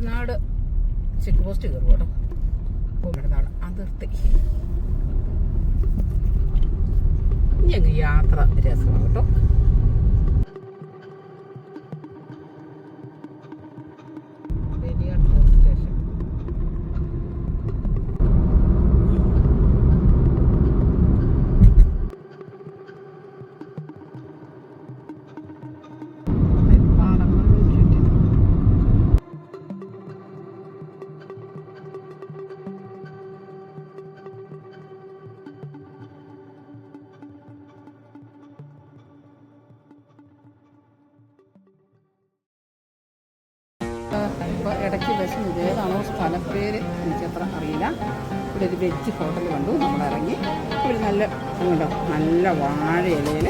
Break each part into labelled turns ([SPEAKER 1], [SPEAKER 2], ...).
[SPEAKER 1] Kuttanad check post കയറും കേട്ടോ. കുട്ടനാട് അതിർത്തി. ഞങ്ങൾ യാത്ര രസമാണ് കേട്ടോ. ഇപ്പോൾ ഇടയ്ക്ക് ബസ് ഇതേതാണോ സ്ഥലപ്പേര് എനിക്കത്ര അറിയില്ല. ഇവിടെ ഒരു വെജ് ഹോട്ടൽ കണ്ടു. നമ്മളിറങ്ങി ഇവിടെ നല്ല വാഴ ഇലയിൽ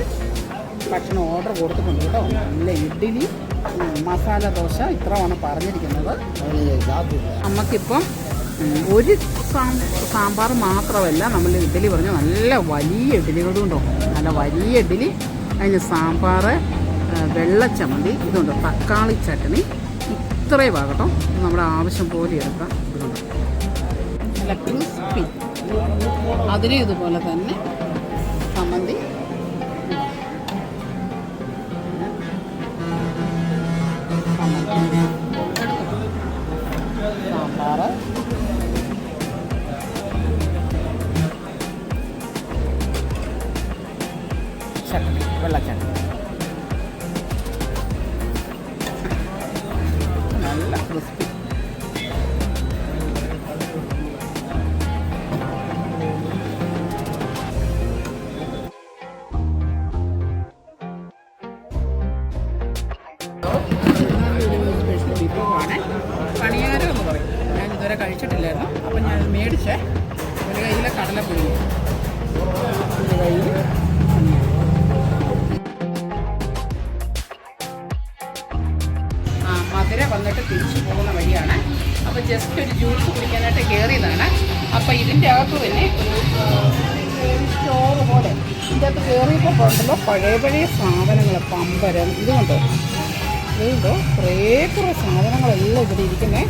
[SPEAKER 1] ഭക്ഷണം ഓർഡർ കൊടുത്തിട്ടുണ്ട് കേട്ടോ. നല്ല ഇഡ്ഡലി, മസാല ദോശ ഇത്രയാണ് പറഞ്ഞിരിക്കുന്നത്. നമുക്കിപ്പം ഒരു സാമ്പാർ മാത്രമല്ല, നമ്മൾ ഇഡ്ഡലി പറഞ്ഞു നല്ല വലിയ ഇഡ്ഡലികളും ഉണ്ടോ. നല്ല വലിയ ഇഡ്ഡലി, അതിന് സാമ്പാർ, വെള്ളച്ചമ്മന്തി, ഇതുണ്ട് തക്കാളി ചട്നി. ഇത്രയും ആകട്ടോ. നമ്മുടെ ആവശ്യം പോലെ എടുക്കാം. ഇതുണ്ട് നല്ല ക്രിസ്പി. അതിന് ഇതുപോലെ തന്നെ ചമ്മന്തി, സാമ്പാർ, ചട്നി, വെള്ളച്ചട്നി. നല്ല ക്രിസ്പി. വിഭവമാണ് പണിയാരം എന്ന് പറയും. ഞാൻ ഇതുവരെ കഴിച്ചിട്ടില്ലായിരുന്നു. അപ്പം ഞാൻ മേടിച്ചേ. ഒരു കയ്യിലെ കടലപ്പൊടി, ഒരു കയ്യിൽ മധുര വന്നിട്ട് തിരിച്ചു പോകുന്ന വഴിയാണ്. അപ്പോൾ ജസ്റ്റ് ഒരു ജ്യൂസ് കുടിക്കാനായിട്ട് കയറിയതാണ്. അപ്പോൾ ഇതിൻ്റെ അകത്ത് തന്നെ ഒരു സ്റ്റോർ പോലെ ഇതിൻ്റെ അകത്ത് കയറിയപ്പോൾ ഉണ്ടല്ലോ പഴയ സാധനങ്ങൾ, പമ്പരം, ഇതുകൊണ്ടോ കുറേ സാധനങ്ങളെല്ലാം ഇവിടെ ഇരിക്കുന്നത്.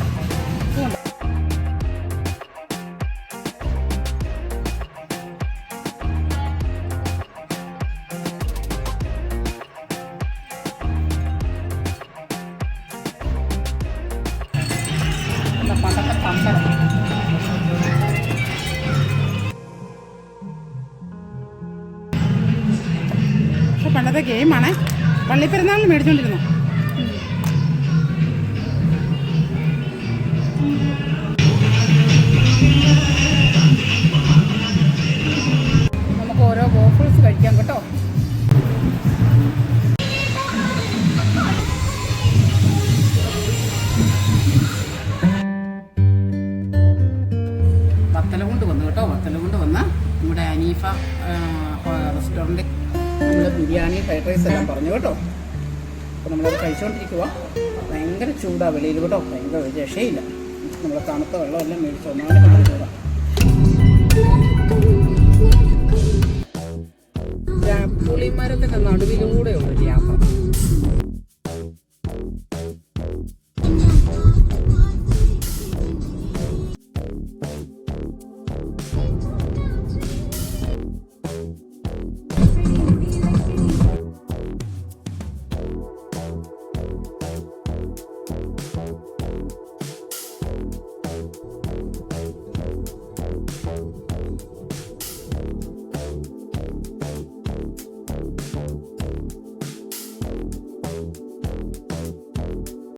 [SPEAKER 1] ഇതുകൊണ്ടോ പണ്ടത്തെ പമ്പരം. പക്ഷെ പണ്ടത്തെ ഗെയിമാണ്. പള്ളിപ്പെരുന്നാളിന് മേടിച്ചോണ്ടിരുന്നു. നമുക്ക് ഓരോ വോഫിൾസ് കഴിക്കാം കേട്ടോ. വത്തലകുണ്ട് വന്നു കേട്ടോ. വത്തലകുണ്ട് വന്ന് നമ്മുടെ അനീഫ റെസ്റ്റോറൻറ്റ് നമ്മൾ ബിരിയാണി, ഫ്രൈഡ് റൈസ് എല്ലാം പറഞ്ഞു കേട്ടോ. അപ്പോൾ നമ്മളത് കഴിച്ചുകൊണ്ടിരിക്കുക. ഭയങ്കര ചൂടാണ് വെളിയിൽ കേട്ടോ. ഭയങ്കര രക്ഷയില്ല. നമ്മൾ തണുത്ത വെള്ളമെല്ലാം മേടിച്ചു ഒന്നാമത് ഭയങ്കര ചൂടാണ്. പുളിമരത്തിൻ്റെ നടുവിലൂടെയുള്ളൊരു യാത്ര.